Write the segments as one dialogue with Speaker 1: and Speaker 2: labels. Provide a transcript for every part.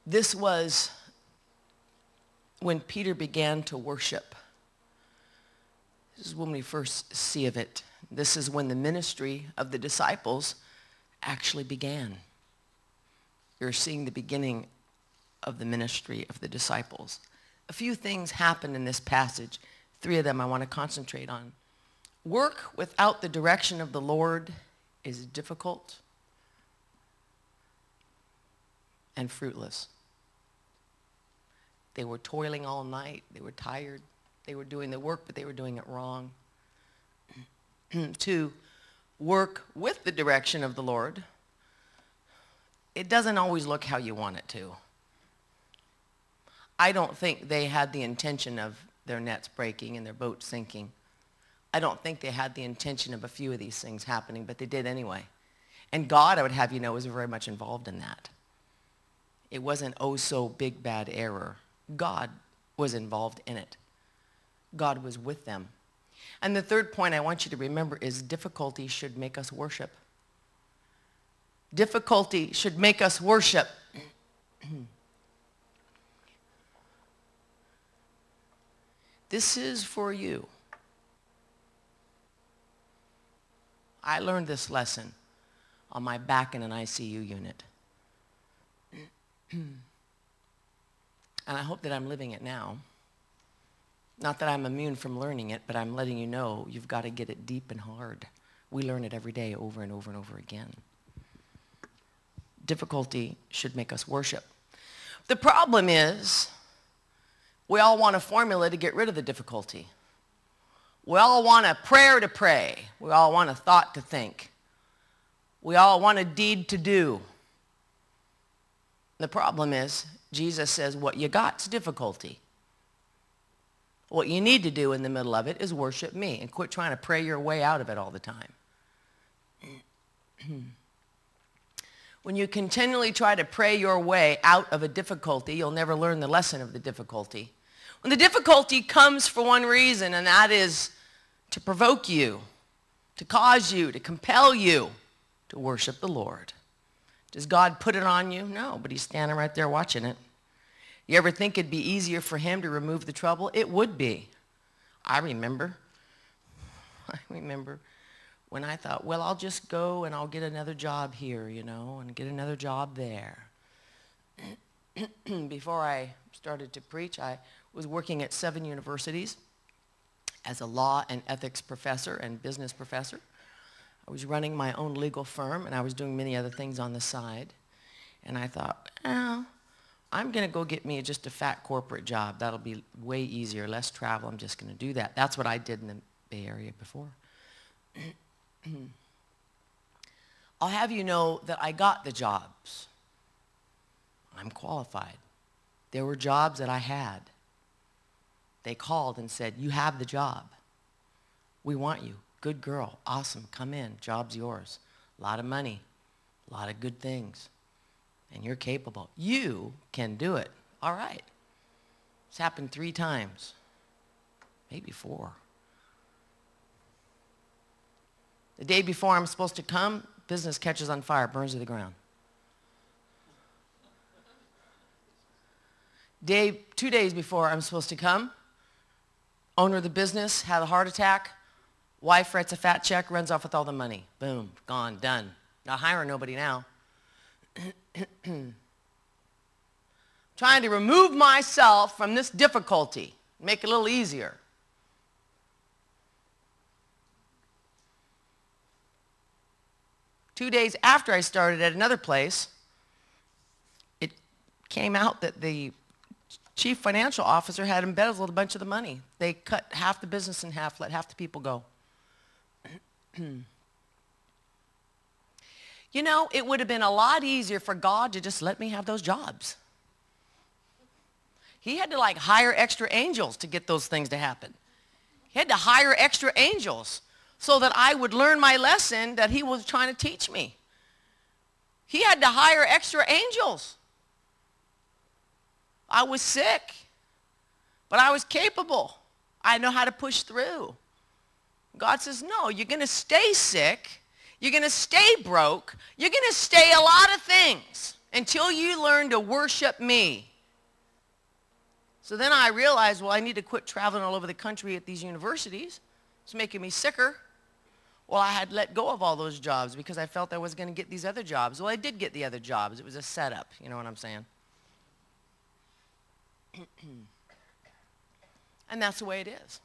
Speaker 1: This was when Peter began to worship. This is when we first see of it. This is when the ministry of the disciples actually began. You're seeing the beginning of the ministry of the disciples. A few things happen in this passage. 3 of them I want to concentrate on. Work without the direction of the Lord is difficult and fruitless. They were toiling all night. They were tired. They were doing the work, but they were doing it wrong. 2, work with the direction of the Lord. It doesn't always look how you want it to. I don't think they had the intention of their nets breaking and their boat sinking. I don't think they had the intention of a few of these things happening, but they did anyway. And God, I would have you know, was very much involved in that. It wasn't, oh, so big, bad error. God was involved in it. God was with them. And the 3rd point I want you to remember is difficulty should make us worship. Difficulty should make us worship. This is for you. I learned this lesson on my back in an ICU unit. And I hope that I'm living it now. Not that I'm immune from learning it, but I'm letting you know you've got to get it deep and hard. We learn it every day over and over and over again. Difficulty should make us worship. The problem is we all want a formula to get rid of the difficulty. We all want a prayer to pray. We all want a thought to think. We all want a deed to do. The problem is, Jesus says what you got's difficulty. What you need to do in the middle of it is worship me and quit trying to pray your way out of it all the time. When you continually try to pray your way out of a difficulty, you'll never learn the lesson of the difficulty. When the difficulty comes for one reason, and that is to provoke you, to cause you, to compel you to worship the Lord. Does God put it on you? No, but he's standing right there watching it. You ever think it'd be easier for him to remove the trouble? It would be. I remember when I thought, well, I'll just go and I'll get another job here, you know, and get another job there. Before I started to preach, I was working at 7 universities as a law and ethics professor and business professor. I was running my own legal firm, and I was doing many other things on the side. And I thought, well, I'm going to go get me just a fat corporate job. That'll be way easier, less travel. I'm just going to do that. That's what I did in the Bay Area before. I'll have you know that I got the jobs. I'm qualified. There were jobs that I had. They called and said, you have the job. We want you. Good girl. Awesome. Come in. Job's yours. A lot of money. A lot of good things. And you're capable. You can do it. All right. It's happened 3 times. Maybe 4. The day before I'm supposed to come, business catches on fire, burns to the ground. 2 days before I'm supposed to come, owner of the business had a heart attack. Wife writes a fat check, runs off with all the money. Boom, gone, done. Not hiring nobody now. Trying to remove myself from this difficulty, make it a little easier. Two days after I started at another place, it came out that the chief financial officer had embezzled a bunch of the money. They cut half the business in half, let half the people go. You know, it would have been a lot easier for God to just let me have those jobs. He had to like hire extra angels to get those things to happen. He had to hire extra angels so that I would learn my lesson that he was trying to teach me. He had to hire extra angels. I was sick, but I was capable. I know how to push through. God says, no, you're going to stay sick. You're going to stay broke. You're going to stay a lot of things. Until you learn to worship me. So then I realized, well, I need to quit traveling all over the country at these universities. It's making me sicker. Well, I had let go of all those jobs because I felt I was going to get these other jobs. Well, I did get the other jobs. It was a setup. You know what I'm saying? And that's the way it is.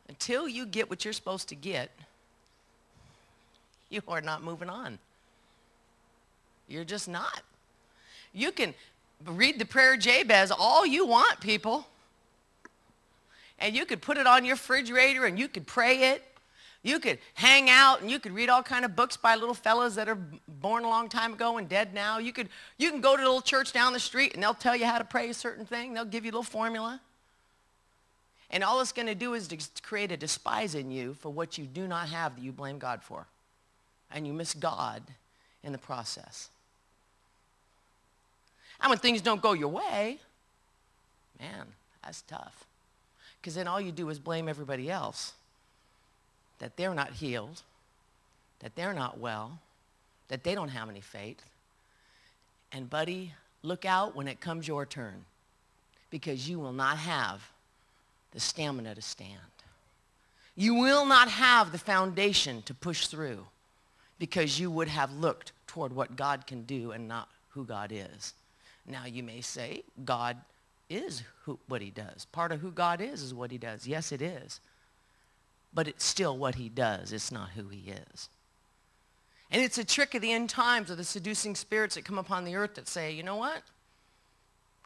Speaker 1: Until you get what you're supposed to get, you are not moving on. You're just not. You can read the prayer of Jabez all you want, people. And you could put it on your refrigerator and you could pray it. You could hang out and you could read all kind of books by little fellas that are born a long time ago and dead now. You can go to a little church down the street and they'll tell you how to pray a certain thing. They'll give you a little formula. And all it's going to do is to create a despise in you for what you do not have that you blame God for. And you miss God in the process. And when things don't go your way, man, that's tough. Because then all you do is blame everybody else. That they're not healed, that they're not well, that they don't have any faith. And buddy, look out when it comes your turn, because you will not have the stamina to stand. You will not have the foundation to push through, because you would have looked toward what God can do and not who God is. Now you may say, God is what he does. Part of who God is what he does. Yes, it is. But it's still what he does. It's not who he is. And it's a trick of the end times of the seducing spirits that come upon the earth that say, you know what?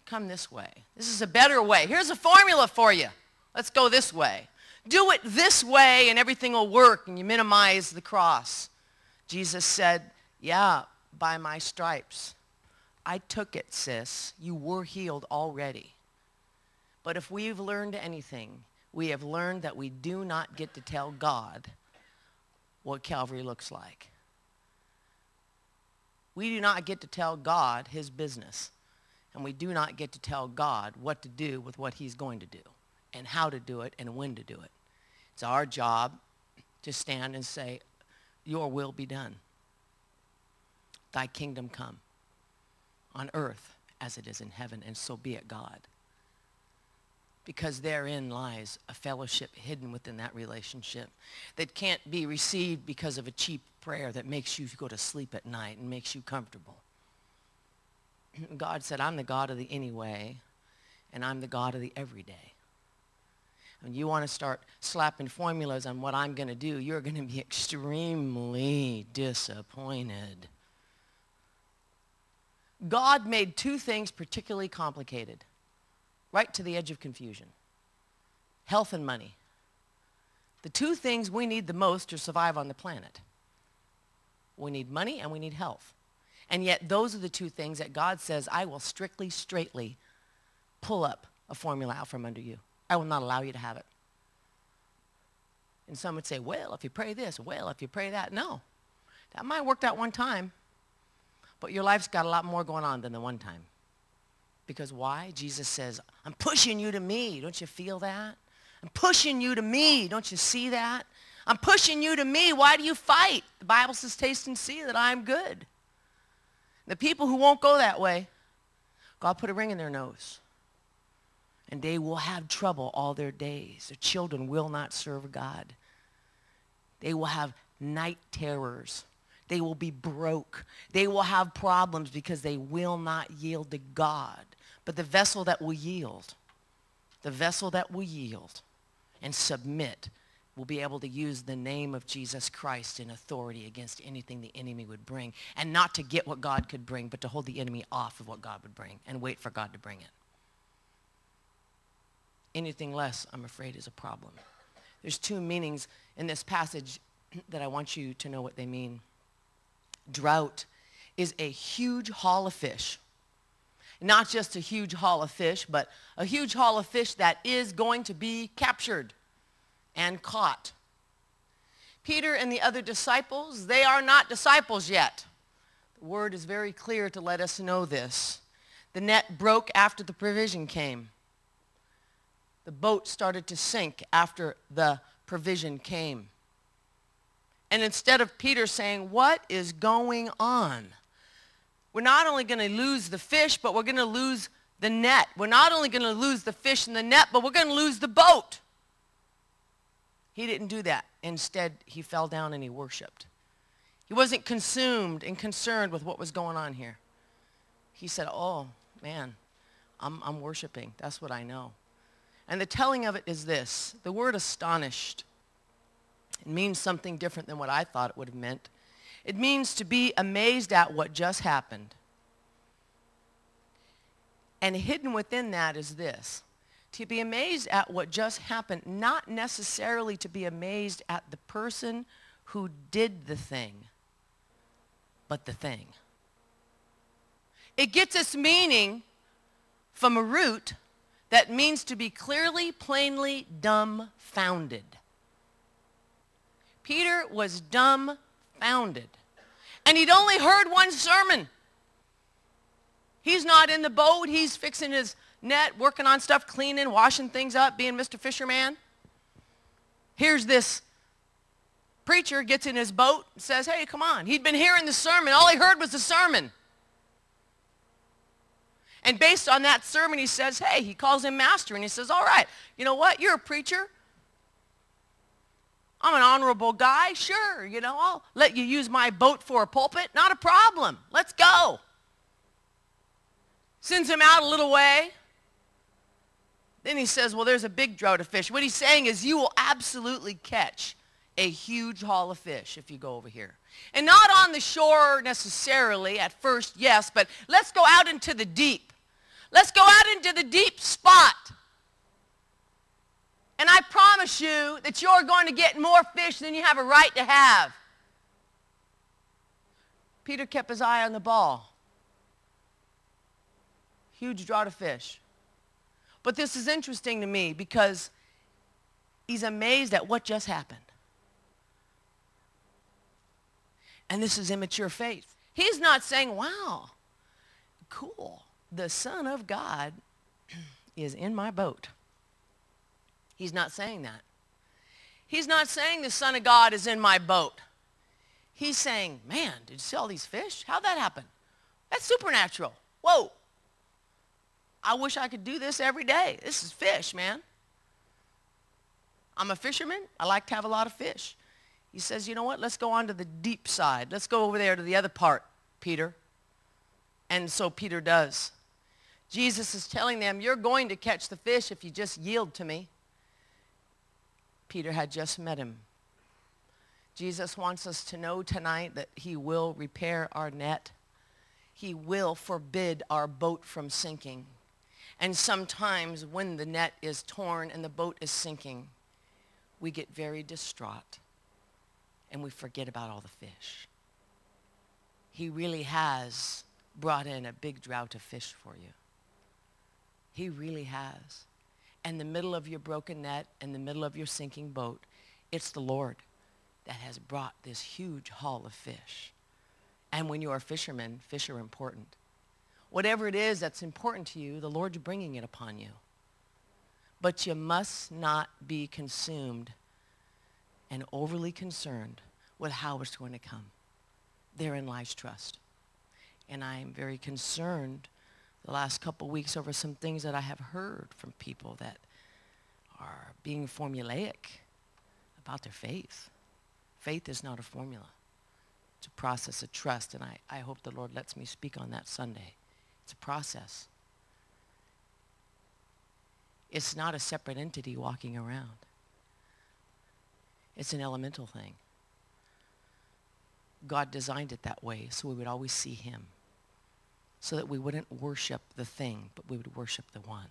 Speaker 1: Come this way. This is a better way. Here's a formula for you. Let's go this way. Do it this way and everything will work, and you minimize the cross. Jesus said, yeah, by my stripes. I took it, sis. You were healed already. But if we've learned anything, we have learned that we do not get to tell God what Calvary looks like. We do not get to tell God his business. And we do not get to tell God what to do with what he's going to do, and how to do it, and when to do it. It's our job to stand and say, your will be done. Thy kingdom come on earth as it is in heaven, and so be it, God. Because therein lies a fellowship hidden within that relationship that can't be received because of a cheap prayer that makes you go to sleep at night and makes you comfortable. God said, I'm the God of the anyway, and I'm the God of the everyday. When you want to start slapping formulas on what I'm going to do, you're going to be extremely disappointed. God made two things particularly complicated, right to the edge of confusion. Health and money. The two things we need the most to survive on the planet. We need money and we need health. And yet those are the two things that God says, I will strictly, straightly pull up a formula out from under you. I will not allow you to have it. And some would say, well, if you pray this, well, if you pray that. No, that might have worked out one time, but your life's got a lot more going on than the one time. Because why? Jesus says, I'm pushing you to me. Don't you feel that? I'm pushing you to me. Don't you see that? I'm pushing you to me. Why do you fight? The Bible says, taste and see that I'm good. The people who won't go that way, God put a ring in their nose. And they will have trouble all their days. Their children will not serve God. They will have night terrors. They will be broke. They will have problems because they will not yield to God. But the vessel that will yield and submit will be able to use the name of Jesus Christ in authority against anything the enemy would bring. And not to get what God could bring, but to hold the enemy off of what God would bring and wait for God to bring it. Anything less, I'm afraid, is a problem. There's two meanings in this passage that I want you to know what they mean. Drought is a huge haul of fish. Not just a huge haul of fish, but a huge haul of fish that is going to be captured and caught. Peter and the other disciples, they are not disciples yet. The word is very clear to let us know this. The net broke after the provision came. The boat started to sink after the provision came. And instead of Peter saying, what is going on? we're not only going to lose the fish, but we're going to lose the net. We're not only going to lose the fish and the net, but we're going to lose the boat. He didn't do that. Instead, he fell down and he worshiped. He wasn't consumed and concerned with what was going on here. He said, oh, man, I'm worshiping. That's what I know. And the telling of it is this. The word astonished, it means something different than what I thought it would have meant. It means to be amazed at what just happened. And hidden within that is this. To be amazed at what just happened, not necessarily to be amazed at the person who did the thing, but the thing. It gets its meaning from a root that means to be clearly, plainly dumbfounded. Peter was dumbfounded. And he'd only heard one sermon. He's not in the boat. He's fixing his net, working on stuff, cleaning, washing things up, being Mr. Fisherman. Here's this preacher gets in his boat and says, hey, come on. He'd been hearing the sermon. All he heard was the sermon. And based on that sermon, he says, hey, he calls him master. And he says, all right, you know what? You're a preacher. I'm an honorable guy. Sure, you know, I'll let you use my boat for a pulpit. Not a problem. Let's go. Sends him out a little way. Then he says, well, there's a big draught of fish. What he's saying is you will absolutely catch a huge haul of fish if you go over here. And not on the shore necessarily at first, yes, but let's go out into the deep. Let's go out into the deep spot. And I promise you that you're going to get more fish than you have a right to have. Peter kept his eye on the ball. Huge draught of fish. But this is interesting to me because he's amazed at what just happened. And this is immature faith. He's not saying, wow, cool. The Son of God is in my boat. He's not saying that. He's not saying the Son of God is in my boat. He's saying, man, did you see all these fish? How'd that happen? That's supernatural. Whoa. I wish I could do this every day. This is fish, man. I'm a fisherman. I like to have a lot of fish. He says, you know what? Let's go on to the deep side. Let's go over there to the other part, Peter. And so Peter does. Jesus is telling them, you're going to catch the fish if you just yield to me. Peter had just met him. Jesus wants us to know tonight that he will repair our net. He will forbid our boat from sinking. And sometimes when the net is torn and the boat is sinking, we get very distraught and we forget about all the fish. He really has brought in a big drought of fish for you. He really has. In the middle of your broken net, in the middle of your sinking boat, it's the Lord that has brought this huge haul of fish. And when you're a fisherman, fish are important. Whatever it is that's important to you, the Lord's bringing it upon you. But you must not be consumed and overly concerned with how it's going to come. Therein lies trust. And I am very concerned the last couple weeks over some things that I have heard from people that are being formulaic about their faith. Faith is not a formula. It's a process of trust, and I hope the Lord lets me speak on that Sunday. It's a process. It's not a separate entity walking around. It's an elemental thing. God designed it that way so we would always see him, so that we wouldn't worship the thing, but we would worship the one.